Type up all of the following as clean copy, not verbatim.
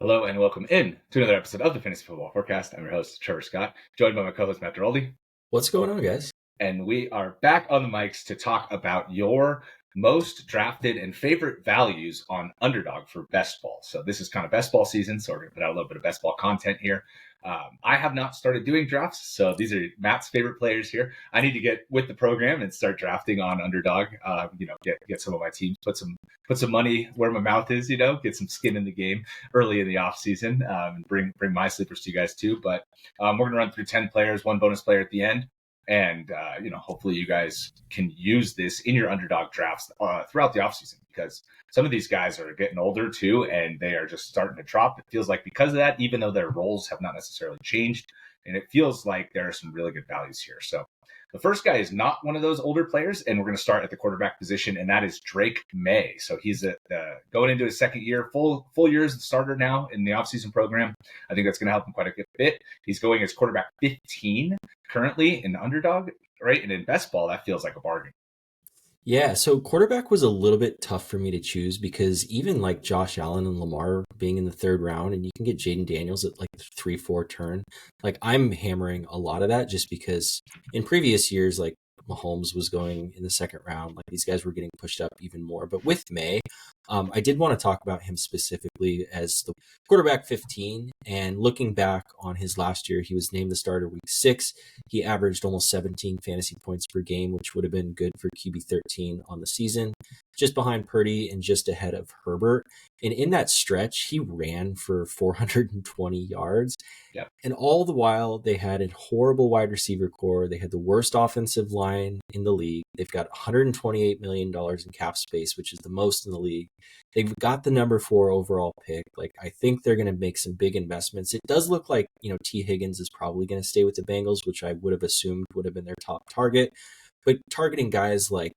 Hello and welcome in to another episode of the Fantasy Football Forecast. I'm your host, Trevor Scott, joined by my co-host, Matt Duraldi. What's going on, guys? And we are back on the mics to talk about your most drafted and favorite values on Underdog for best ball. So this is kind of best ball season, so we're going to put out a little bit of best ball content here. I have not started doing drafts, so these are Matt's favorite players here. I need to get with the program and start drafting on Underdog. Get some of my teams, put some money where my mouth is. Get some skin in the game early in the off season, and bring my sleepers to you guys too. But we're gonna run through 10 players, one bonus player at the end. And, hopefully you guys can use this in your Underdog drafts throughout the offseason, because some of these guys are getting older too, and they are just starting to drop. It feels like because of that, even though their roles have not necessarily changed, and it feels like there are some really good values here. So the first guy is not one of those older players, and we're going to start at the quarterback position, and that is Drake Maye. So he's going into his second year, full year as the starter now in the offseason program. I think that's going to help him quite a good bit. He's going as quarterback 15 currently in Underdog, right? And in best ball, that feels like a bargain. Yeah, so quarterback was a little bit tough for me to choose because even like Josh Allen and Lamar being in the third round, and you can get Jaden Daniels at like the 3-4 turn. Like I'm hammering a lot of that just because in previous years, like Mahomes was going in the second round, like these guys were getting pushed up even more. But with Maye, I did want to talk about him specifically as the quarterback 15. And looking back on his last year, he was named the starter week 6. He averaged almost 17 fantasy points per game, which would have been good for QB 13 on the season, just behind Purdy and just ahead of Herbert. And in that stretch, he ran for 420 yards. Yep. And all the while, they had a horrible wide receiver core. They had the worst offensive line in the league. They've got $128 million in cap space, which is the most in the league. They've got the number 4 overall pick. Like, I think they're going to make some big investments. It does look like, T. Higgins is probably going to stay with the Bengals, which I would have assumed would have been their top target. But targeting guys like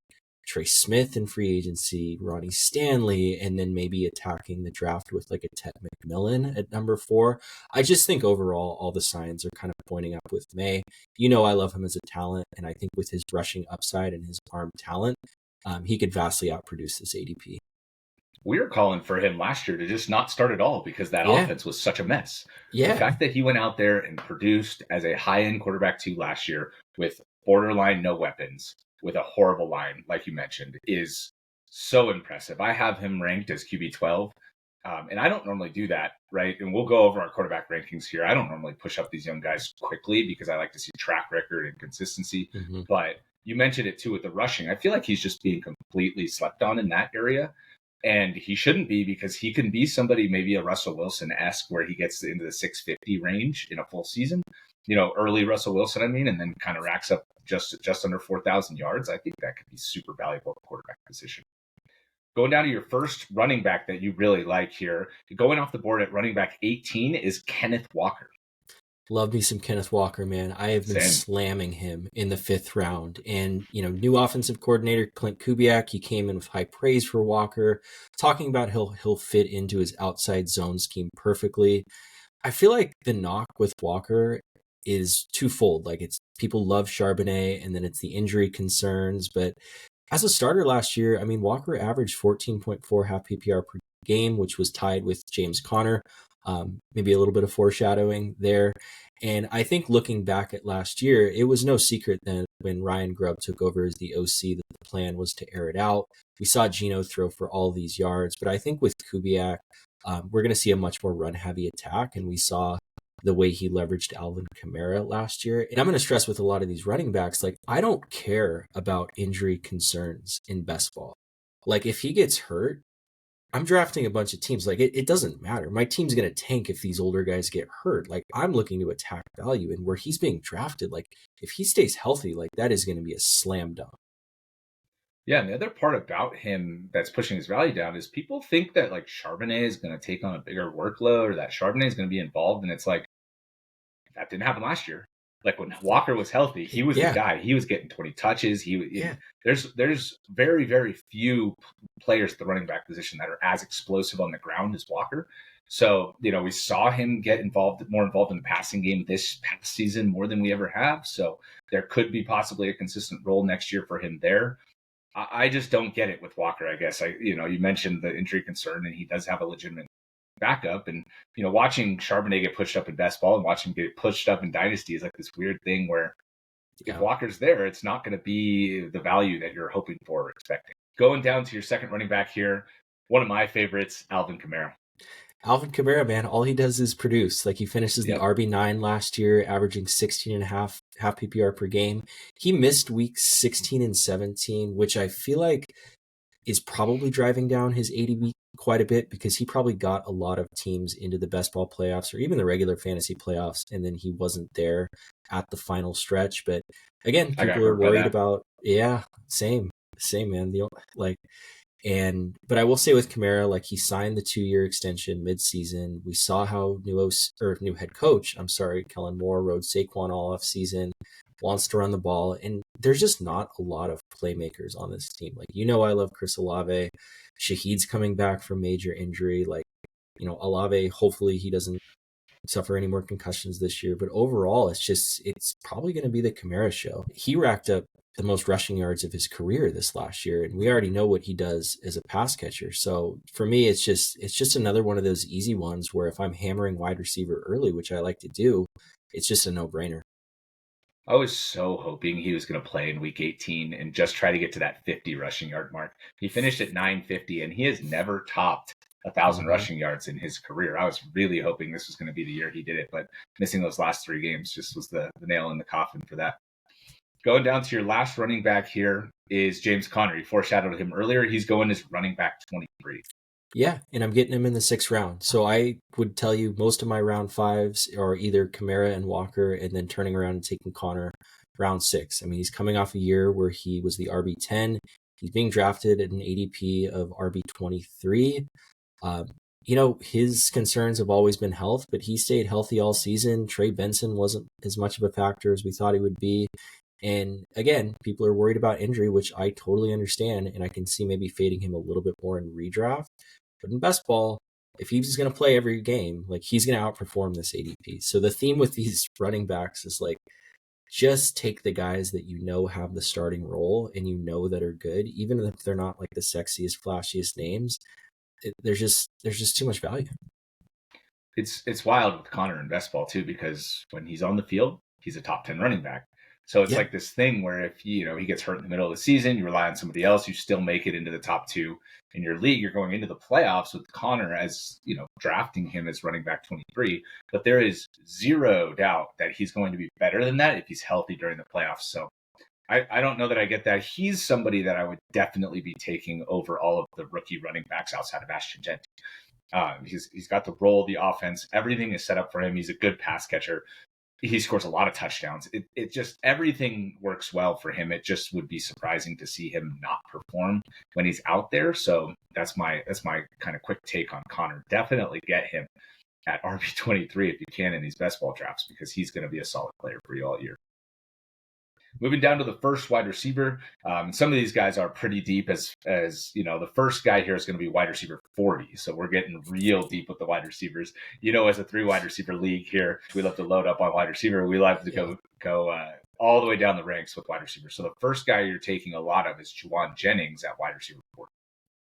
Trey Smith in free agency, Ronnie Stanley, and then maybe attacking the draft with like a Ted McMillan at number 4. I just think overall, all the signs are kind of pointing up with Maye. I love him as a talent, and I think with his rushing upside and his arm talent, he could vastly outproduce this ADP. We were calling for him last year to just not start at all because that offense was such a mess. Yeah. The fact that he went out there and produced as a high-end quarterback 2 last year with borderline no weapons, with a horrible line, like you mentioned, is so impressive. I have him ranked as QB 12, and I don't normally do that, right? And we'll go over our quarterback rankings here. I don't normally push up these young guys quickly because I like to see track record and consistency. Mm-hmm. But you mentioned it too with the rushing. I feel like he's just being completely slept on in that area. And he shouldn't be, because he can be somebody, maybe a Russell Wilson-esque, where he gets into the 650 range in a full season. Early Russell Wilson, and then kind of racks up just under 4,000 yards. I think that could be super valuable at the quarterback position. Going down to your first running back that you really like here, going off the board at running back 18 is Kenneth Walker. Love me some Kenneth Walker, man. I have been slamming him in the 5th round. And, new offensive coordinator, Clint Kubiak, he came in with high praise for Walker, talking about he'll fit into his outside zone scheme perfectly. I feel like the knock with Walker is twofold. Like, it's people love Charbonnet, and then it's the injury concerns. But as a starter last year, Walker averaged 14.4 half PPR per game, which was tied with James Conner. Maybe a little bit of foreshadowing there. And I think looking back at last year, it was no secret that when Ryan Grubb took over as the OC, that the plan was to air it out. We saw Geno throw for all these yards, but I think with Kubiak, we're going to see a much more run-heavy attack, and we saw the way he leveraged Alvin Kamara last year. And I'm going to stress with a lot of these running backs, like, I don't care about injury concerns in best ball. Like, if he gets hurt, I'm drafting a bunch of teams. Like, it doesn't matter. My team's going to tank if these older guys get hurt. Like, I'm looking to attack value, and where he's being drafted, like, if he stays healthy, like, that is going to be a slam dunk. Yeah, and the other part about him that's pushing his value down is people think that, like, Charbonnet is going to take on a bigger workload, or that Charbonnet is going to be involved, and it's like, that didn't happen last year. Like, when Walker was healthy, he was the guy. He was getting 20 touches. There's very, very few players at the running back position that are as explosive on the ground as Walker. So, we saw him get more involved in the passing game this past season more than we ever have. So there could be possibly a consistent role next year for him there. I just don't get it with Walker, I guess. You mentioned the injury concern, and he does have a legitimate backup. And, watching Charbonnet get pushed up in best ball and watching him get pushed up in Dynasty is like this weird thing where if Walker's there, it's not going to be the value that you're hoping for or expecting. Going down to your second running back here, one of my favorites, Alvin Kamara. Alvin Kamara, man, all he does is produce. Like, he finishes the RB9 last year, averaging 16 and a half PPR per game. He missed weeks 16 and 17, which I feel like is probably driving down his ADP quite a bit, because he probably got a lot of teams into the best ball playoffs or even the regular fantasy playoffs, and then he wasn't there at the final stretch. But again, people are worried about, same man. But I will say with Kamara, like, he signed the 2-year extension mid-season. We saw how new head coach, Kellen Moore, rode Saquon all off season, wants to run the ball, and there's just not a lot of playmakers on this team. Like, I love Chris Olave. Shaheed's coming back from major injury. Like, Olave, hopefully he doesn't suffer any more concussions this year. But overall, it's probably going to be the Kamara show. He racked up the most rushing yards of his career this last year, and we already know what he does as a pass catcher. So for me, it's just another one of those easy ones where if I'm hammering wide receiver early, which I like to do, it's just a no-brainer. I was so hoping he was going to play in week 18 and just try to get to that 50 rushing yard mark. He finished at 950, and he has never topped 1,000 rushing yards in his career. I was really hoping this was going to be the year he did it, but missing those last 3 games just was the nail in the coffin for that. Going down to your last running back here is James Conner. You foreshadowed him earlier. He's going as running back 23. Yeah, and I'm getting him in the 6th round. So I would tell you most of my round 5s are either Kamara and Walker, and then turning around and taking Conner round 6. I mean, he's coming off a year where he was the RB10. He's being drafted at an ADP of RB23. His concerns have always been health, but he stayed healthy all season. Trey Benson wasn't as much of a factor as we thought he would be. And again, people are worried about injury, which I totally understand, and I can see maybe fading him a little bit more in redraft. But in best ball, if he's going to play every game, like, he's going to outperform this ADP. So the theme with these running backs is, like, just take the guys that have the starting role and that are good, even if they're not like the sexiest, flashiest names. There's just too much value. It's wild with Conner in best ball too, because when he's on the field, he's a top 10 running back. So it's like this thing where if he gets hurt in the middle of the season, you rely on somebody else, you still make it into the top 2 in your league. You're going into the playoffs with Conner as, drafting him as running back 23. But there is zero doubt that he's going to be better than that if he's healthy during the playoffs. So I don't know that I get that. He's somebody that I would definitely be taking over all of the rookie running backs outside of Ashton Genty. He's got the role, the offense, everything is set up for him. He's a good pass catcher. He scores a lot of touchdowns. It just, everything works well for him. It just would be surprising to see him not perform when he's out there. So that's my kind of quick take on Conner. Definitely get him at RB23 if you can in these best ball drafts, because he's going to be a solid player for you all year. Moving down to the first wide receiver, some of these guys are pretty deep. As the first guy here is going to be wide receiver 40. So we're getting real deep with the wide receivers. As a 3 wide receiver league here, we love to load up on wide receiver. We love to go all the way down the ranks with wide receivers. So the first guy you're taking a lot of is Jauan Jennings at wide receiver 40.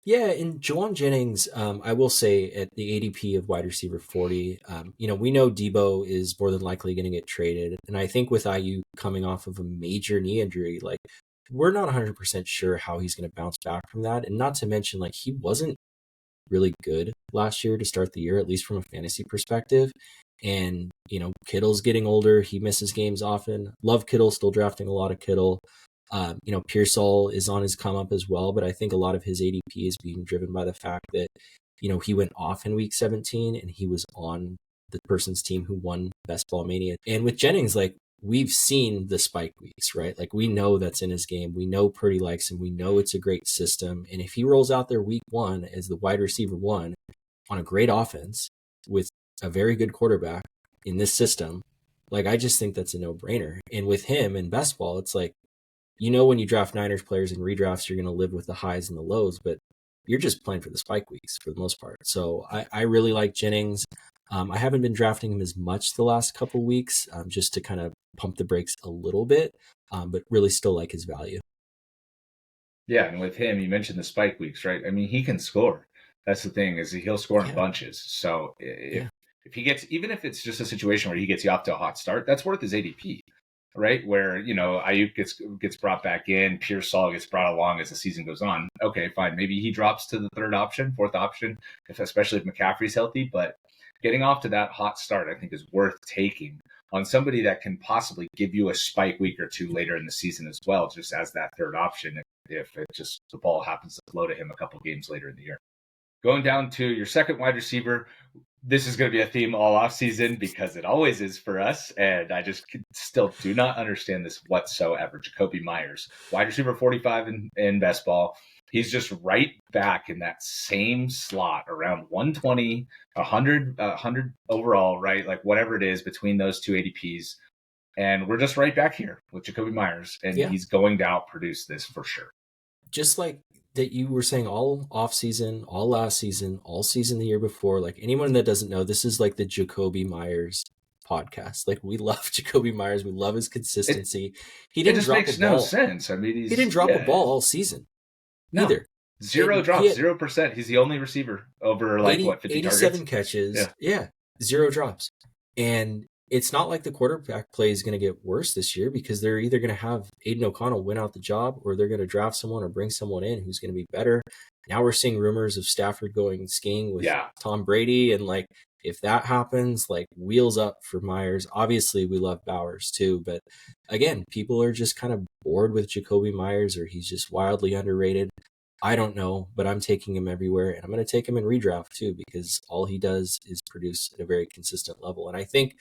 Yeah, and Jauan Jennings, I will say at the ADP of wide receiver 40, we know Deebo is more than likely going to get traded. And I think with IU coming off of a major knee injury, like, we're not 100% sure how he's going to bounce back from that. And not to mention, like, he wasn't really good last year to start the year, at least from a fantasy perspective. And, Kittle's getting older. He misses games often. Love Kittle, still drafting a lot of Kittle. Pearsall is on his come up as well, but I think a lot of his ADP is being driven by the fact that, he went off in week 17 and he was on the person's team who won Best Ball Mania. And with Jennings, like, we've seen the spike weeks, right? Like, we know that's in his game. We know Purdy likes him. We know it's a great system. And if he rolls out there week 1 as the wide receiver 1 on a great offense with a very good quarterback in this system, like, I just think that's a no-brainer. And with him in best ball, it's like, when you draft Niners players in redrafts, you're going to live with the highs and the lows, but you're just playing for the spike weeks for the most part. So I really like Jennings. I haven't been drafting him as much the last couple of weeks, just to kind of pump the brakes a little bit, but really still like his value. Yeah, and with him, you mentioned the spike weeks, right? I mean, he can score. That's the thing, is he'll score in Yeah. bunches. So Yeah. if he gets, even if it's just a situation where he gets you off to a hot start, that's worth his ADP, right? Where, Ayuk gets brought back in, Pearsall gets brought along as the season goes on. Okay, fine. Maybe he drops to the third option, fourth option, especially if McCaffrey's healthy. But getting off to that hot start, I think, is worth taking on somebody that can possibly give you a spike week or two later in the season as well, just as that third option if it just the ball happens to flow to him a couple games later in the year. Going down to your second wide receiver, this is going to be a theme all off season because it always is for us. And I just still do not understand this whatsoever. Jakobi Meyers, wide receiver 45 in best ball. He's just right back in that same slot around 120, 100 overall, right? Like whatever it is between those two ADPs. And we're just right back here with Jakobi Meyers, and he's going to outproduce this for sure. Just like that you were saying all off season, all last season, all season the year before, like anyone that doesn't know, this is like the Jakobi Meyers podcast. Like we love Jakobi Meyers. We love his consistency. He didn't drop a ball. It just makes no sense. I mean, he didn't drop a ball all season either. Zero drops, 0%. He's the only receiver over 50 87 targets? Catches. Yeah. Zero drops. And it's not like the quarterback play is going to get worse this year because they're either going to have Aiden O'Connell win out the job or they're going to draft someone or bring someone in who's going to be better. Now we're seeing rumors of Stafford going skiing with Tom Brady. And like, if that happens, like wheels up for Meyers. Obviously we love Bowers too, but again, people are just kind of bored with Jakobi Meyers or he's just wildly underrated. I don't know, but I'm taking him everywhere and I'm going to take him in redraft too, because all he does is produce at a very consistent level. And I think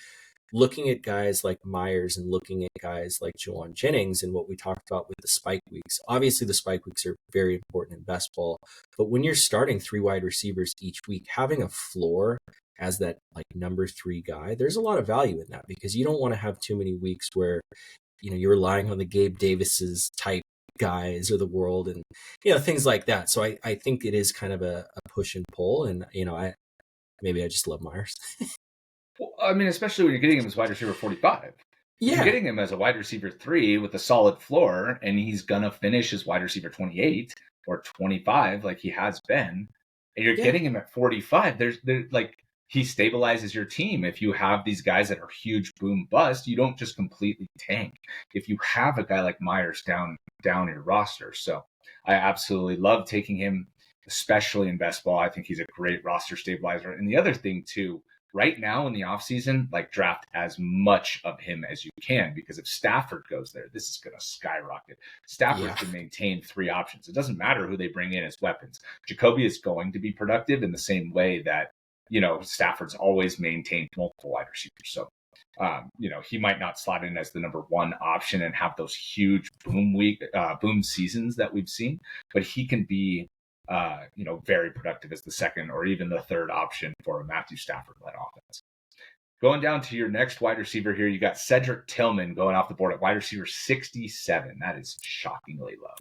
looking at guys like Meyers and looking at guys like Jauan Jennings and what we talked about with the spike weeks, obviously the spike weeks are very important in best ball, but when you're starting 3 wide receivers each week, having a floor as that like number 3 guy, there's a lot of value in that because you don't want to have too many weeks where, you're relying on the Gabe Davis's type guys or the world and, things like that. So I think it is kind of a push and pull and, maybe I just love Meyers. Well, I mean, especially when you're getting him as wide receiver 45. Yeah. You're getting him as a wide receiver 3 with a solid floor, and he's going to finish as wide receiver 28 or 25 like he has been. And you're getting him at 45. There's like, he stabilizes your team. If you have these guys that are huge boom bust, you don't just completely tank. If you have a guy like Meyers down your roster. So I absolutely love taking him, especially in best ball. I think he's a great roster stabilizer. And the other thing too, right now in the offseason, like draft as much of him as you can, because if Stafford goes there, this is going to skyrocket. Stafford can maintain 3 options. It doesn't matter who they bring in as weapons. Jakobi is going to be productive in the same way that, Stafford's always maintained multiple wide receivers. So, he might not slot in as the number 1 option and have those huge boom seasons that we've seen, but he can be very productive as the second or even the third option for a Matthew Stafford-led offense. Going down to your next wide receiver here, you got Cedric Tillman going off the board at wide receiver 67. That is shockingly low.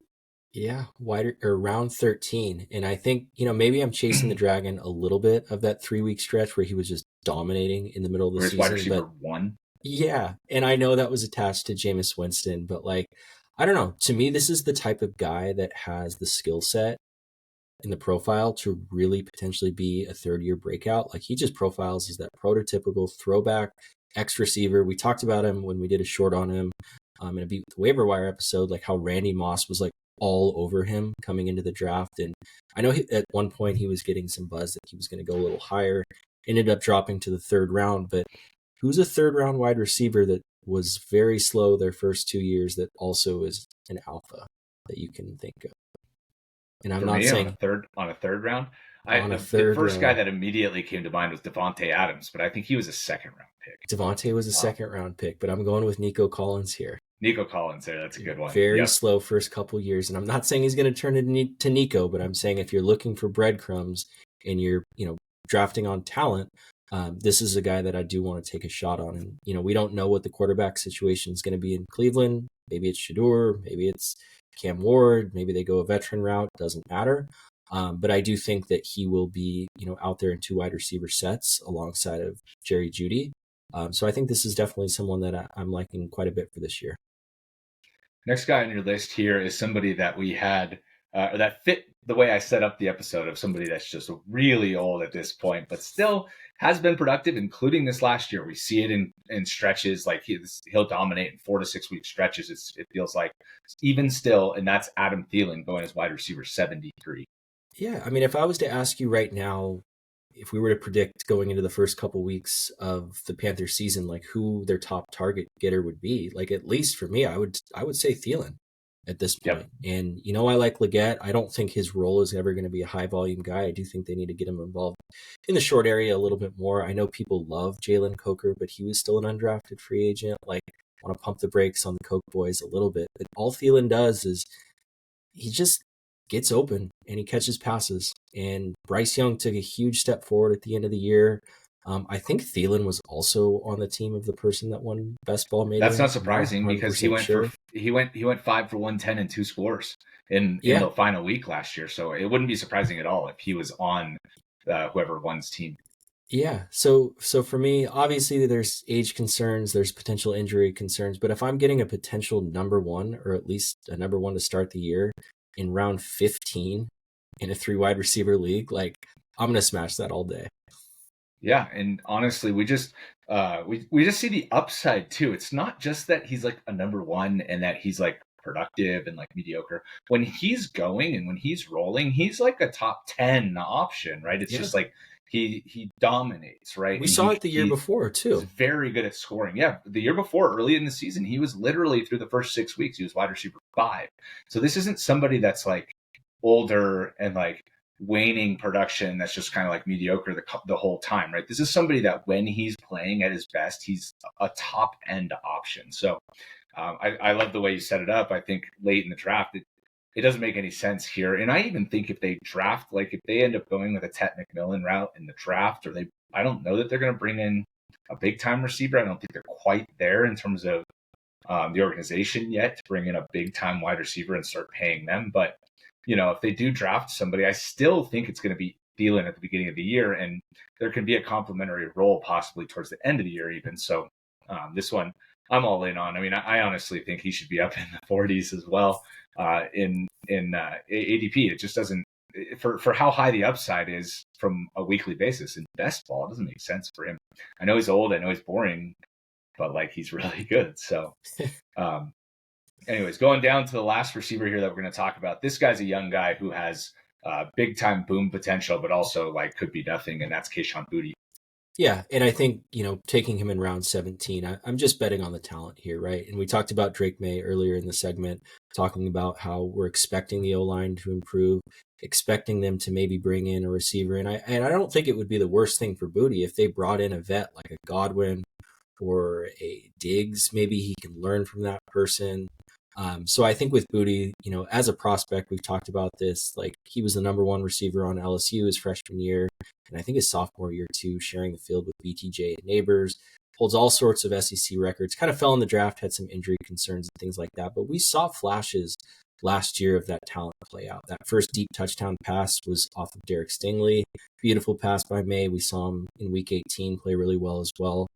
Yeah, round 13. And I think, maybe I'm chasing the dragon a little bit of that 3-week stretch where he was just dominating in the middle of the season. Wide receiver 1? Yeah, and I know that was attached to Jameis Winston, but like, I don't know. To me, this is the type of guy that has the skill set in the profile to really potentially be a 3rd-year breakout. Like he just profiles as that prototypical throwback X receiver. We talked about him when we did a short on him in a Beat with the Waiver Wire episode, like how Randy Moss was like all over him coming into the draft. And I know at one point he was getting some buzz that he was going to go a little higher, ended up dropping to the 3rd round, but who's a 3rd-round wide receiver that was very slow their first 2 years that also is an alpha that you can think of? And I'm not saying on a third round. The first guy that immediately came to mind was Devontae Adams, but I think he was a 2nd-round pick. Devontae was a 2nd-round pick, but I'm going with Nico Collins here. Nico Collins there, that's a good one. Very slow first couple years, and I'm not saying he's going to turn it to Nico, but I'm saying if you're looking for breadcrumbs and you're drafting on talent, this is a guy that I do want to take a shot on. And we don't know what the quarterback situation is going to be in Cleveland. Maybe it's Shedeur, maybe it's Cam Ward, maybe they go a veteran route, doesn't matter. But I do think that he will be, out there in 2 wide receiver sets alongside of Jerry Jeudy. So I think this is definitely someone that I'm liking quite a bit for this year. Next guy on your list here is somebody that we had that fit the way I set up the episode of somebody that's just really old at this point, but still has been productive, including this last year. We see it in stretches, like he'll dominate in 4 to 6 week stretches. It feels like even still, and that's Adam Thielen going as wide receiver 73. Yeah, I mean, if I was to ask you right now, if we were to predict going into the first couple weeks of the Panthers season, like who their top target getter would be, like at least for me, I would say Thielen at this point. Yep. And I like Leggett. I don't think his role is ever going to be a high volume guy. I do think they need to get him involved in the short area a little bit more. I know people love Jalen Coker, but he was still an undrafted free agent. Like, I want to pump the brakes on the Coke boys a little bit. But all Thielen does is he just gets open and he catches passes. And Bryce Young took a huge step forward at the end of the year. I think Thielen was also on the team of the person that won best ball. Maybe that's not surprising because he went sure. he went 5 for 110 and 2 scores in the final week last year. So it wouldn't be surprising at all if he was on whoever won's team. Yeah. So for me, obviously there's age concerns, there's potential injury concerns, but if I'm getting a potential number one, or at least a number one to start the year in round 15 in a 3 wide receiver league, like I'm going to smash that all day. Yeah. And honestly, we just see the upside too. It's not just that he's like a number one and that he's like productive and like mediocre. When he's going and when he's rolling, he's like a top 10 option, right? It's just like, he dominates, right? We saw it the year before too. He's very good at scoring. Yeah, the year before, early in the season, he was literally through the first 6 weeks, he was wide receiver 5. So this isn't somebody that's like older and like waning production that's just kind of like mediocre the whole time, right? This is somebody that when he's playing at his best, he's a top end option. So I love the way you set it up. I think late in the draft, it doesn't make any sense here. And I even think if they draft, like if they end up going with a Ted McMillan route in the draft, or I don't know that they're going to bring in a big time receiver. I don't think they're quite there in terms of the organization yet to bring in a big time wide receiver and start paying them. But, if they do draft somebody, I still think it's going to be Thielen at the beginning of the year. And there can be a complementary role possibly towards the end of the year even. So this one I'm all in on. I mean, I honestly think he should be up in the 40s as well. In ADP, it just doesn't for how high the upside is from a weekly basis in best ball. It doesn't make sense for him. I know he's old. I know he's boring, but like he's really good. So, anyways, going down to the last receiver here that we're going to talk about. This guy's a young guy who has big time boom potential, but also like could be nothing, and that's Kayshon Boutte. Yeah, and I think, taking him in round 17, I'm just betting on the talent here, right? And we talked about Drake Maye earlier in the segment, talking about how we're expecting the O-line to improve, expecting them to maybe bring in a receiver. And I don't think it would be the worst thing for Boutte if they brought in a vet like a Godwin or a Diggs. Maybe he can learn from that person. So I think with Boutte, as a prospect, we've talked about this, like he was the number one receiver on LSU his freshman year. And I think his sophomore year too, sharing the field with BTJ and Neighbors, holds all sorts of SEC records, kind of fell in the draft, had some injury concerns and things like that. But we saw flashes last year of that talent play out. That first deep touchdown pass was off of Derek Stingley. Beautiful pass by Maye. We saw him in week 18 play really well as well.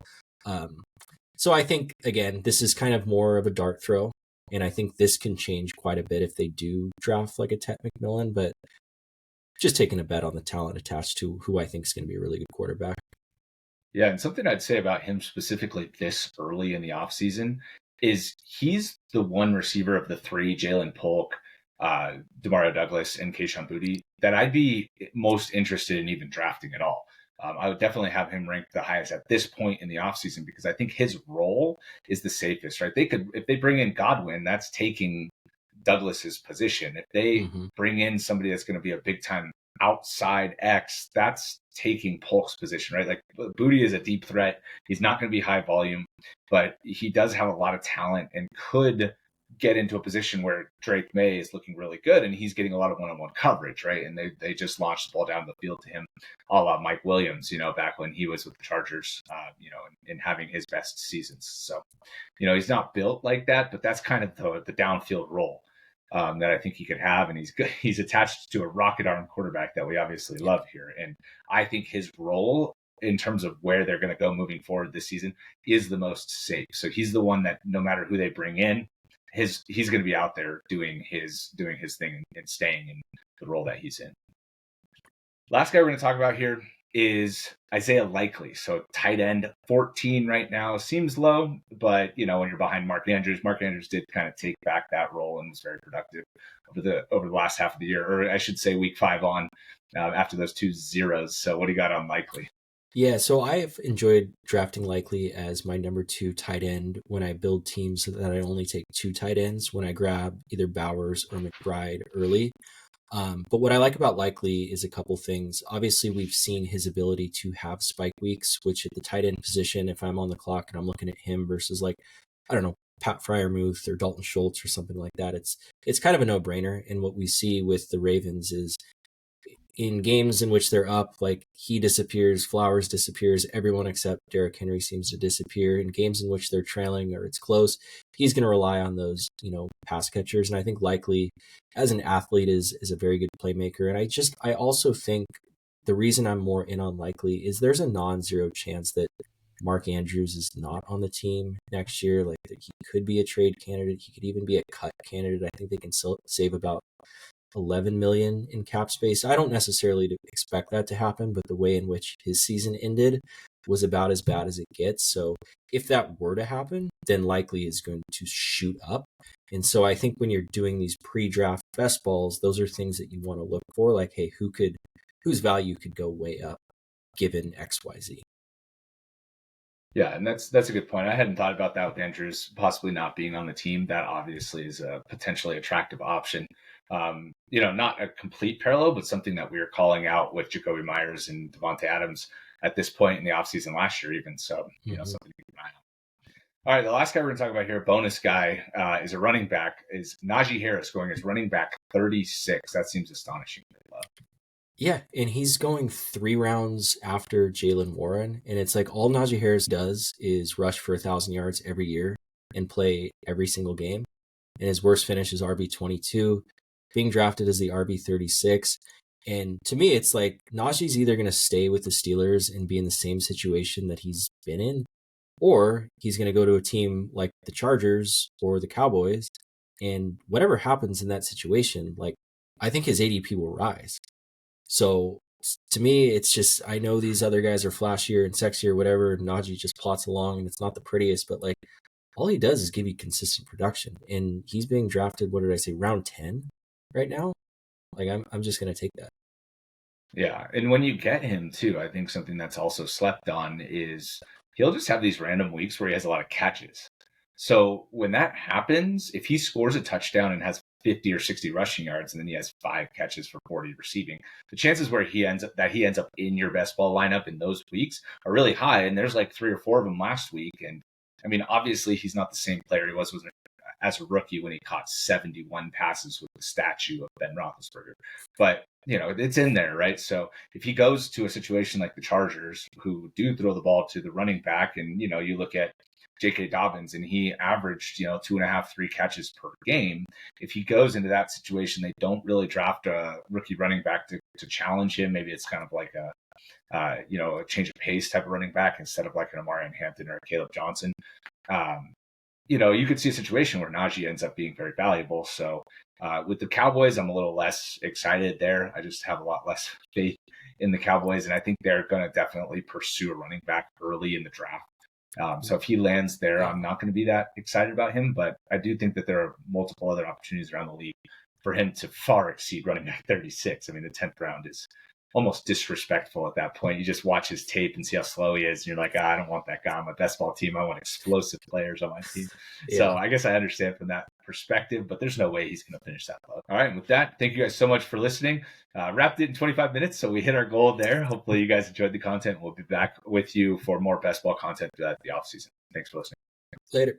So I think, again, this is kind of more of a dart throw. And I think this can change quite a bit if they do draft like a Ted McMillan, but just taking a bet on the talent attached to who I think is going to be a really good quarterback. Yeah, and something I'd say about him specifically this early in the offseason is he's the one receiver of the 3, Jalen Polk, Demario Douglas, and Kayshon Boutte, that I'd be most interested in even drafting at all. I would definitely have him ranked the highest at this point in the offseason because I think his role is the safest, right? If they bring in Godwin, that's taking Douglas's position. If they bring in somebody that's going to be a big time outside X, that's taking Polk's position, right? Like Boutte is a deep threat. He's not going to be high volume, but he does have a lot of talent and could get into a position where Drake Maye is looking really good and he's getting a lot of one-on-one coverage, right? And they just launched the ball down the field to him, a la Mike Williams, back when he was with the Chargers, and having his best seasons. So, he's not built like that, but that's kind of the downfield role that I think he could have. And he's good. He's attached to a rocket arm quarterback that we obviously love here. And I think his role in terms of where they're going to go moving forward this season is the most safe. So he's the one that no matter who they bring in, he's going to be out there doing his thing and staying. And the role that he's in. Last guy we're going to talk about here is Isiah Likely. So tight end 14 right now seems low, but when you're behind Mark Andrews did kind of take back that role and was very productive over the last half of the year, or I should say week 5 on after those 2 zeros. So what do you got on Likely? Yeah, so I've enjoyed drafting Likely as my number 2 tight end when I build teams so that I only take 2 tight ends when I grab either Bowers or McBride early. But what I like about Likely is a couple things. Obviously, we've seen his ability to have spike weeks, which at the tight end position, if I'm on the clock and I'm looking at him versus Pat Freiermuth or Dalton Schultz or something like that, it's kind of a no-brainer. And what we see with the Ravens is in games in which they're up, he disappears, Flowers disappears, everyone except Derrick Henry seems to disappear. In games in which they're trailing or it's close, he's going to rely on those, pass catchers. And I think Likely as an athlete is a very good playmaker. And I also think the reason I'm more in on Likely is there's a non-zero chance that Mark Andrews is not on the team next year. He could be a trade candidate. He could even be a cut candidate. I think they can save about 11 million in cap space. I don't necessarily expect that to happen, but the way in which his season ended was about as bad as it gets. So if that were to happen, then Likely is going to shoot up. And so I think when you're doing these pre-draft best balls, those are things that you want to look for, hey, whose value could go way up given XYZ. Yeah, and that's a good point. I hadn't thought about that with Andrews possibly not being on the team. That obviously is a potentially attractive option. Not a complete parallel, but something that we were calling out with Jakobi Meyers and Devontae Adams at this point in the offseason last year even. So, something to keep an eye on. All right, the last guy we're going to talk about here, bonus guy, is a running back, is Najee Harris going as running back 36. That seems astonishing. Yeah, and he's going 3 rounds after Jaylen Warren, and it's all Najee Harris does is rush for 1,000 yards every year and play every single game. And his worst finish is RB22, being drafted as the RB36. And to me, it's Najee's either going to stay with the Steelers and be in the same situation that he's been in, or he's going to go to a team like the Chargers or the Cowboys. And whatever happens in that situation, I think his ADP will rise. So to me, it's just, I know these other guys are flashier and sexier, whatever. And Najee just plots along and it's not the prettiest, but all he does is give you consistent production. And he's being drafted, what did I say, round 10 right now? I'm just going to take that. Yeah. And when you get him too, I think something that's also slept on is he'll just have these random weeks where he has a lot of catches. So when that happens, if he scores a touchdown and has 50 or 60 rushing yards, and then he has 5 catches for 40 receiving, the chances where he ends up in your best ball lineup in those weeks are really high. And there's 3 or 4 of them last week. And I mean, obviously he's not the same player he was as a rookie when he caught 71 passes with the statue of Ben Roethlisberger. But, it's in there, right? So if he goes to a situation like the Chargers, who do throw the ball to the running back, and, you look at J.K. Dobbins, and he averaged, 2.5, 3 catches per game. If he goes into that situation, they don't really draft a rookie running back to challenge him. Maybe it's kind of like a change of pace type of running back instead of an Amarian Hampton or a Caleb Johnson. You could see a situation where Najee ends up being very valuable. So with the Cowboys, I'm a little less excited there. I just have a lot less faith in the Cowboys, and I think they're going to definitely pursue a running back early in the draft. So if he lands there, I'm not going to be that excited about him, but I do think that there are multiple other opportunities around the league for him to far exceed running back 36. I mean, the 10th round is almost disrespectful at that point. You just watch his tape and see how slow he is, and you're I don't want that guy on my best ball team. I want explosive players on my team. Yeah. So I guess I understand from that perspective, but there's no way he's going to finish that low. All right, and with that, thank you guys so much for listening. Wrapped it in 25 minutes, so we hit our goal there. Hopefully you guys enjoyed the content. We'll be back with you for more best ball content throughout the offseason. Thanks for listening. Later.